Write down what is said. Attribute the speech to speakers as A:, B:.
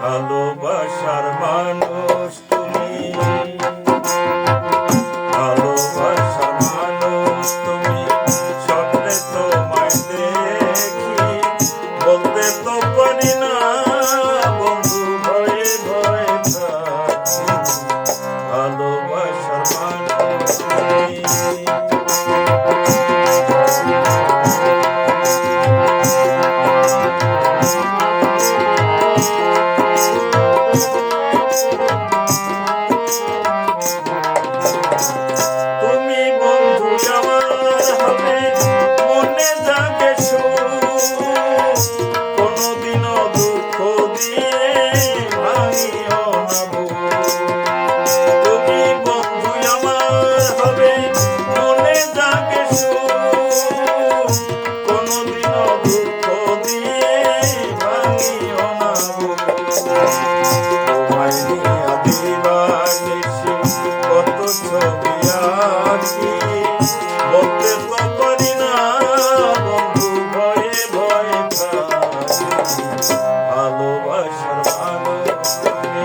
A: ভালোবাসার মানুষ তুমি, ভালোবাসার মানুষ তুমি, স্বপ্নে তোমায় দেখি, বলতে তো পারি না বন্ধু, ভয়ে ভয়ে থাকি। ভালোবাসার মানুষ তুমি, কত ছবি আঁকি, বলতে তো পারি না বন্ধু, ভয়ে ভয়ে থাকি। ভালোবাসার মানুষ তুমি,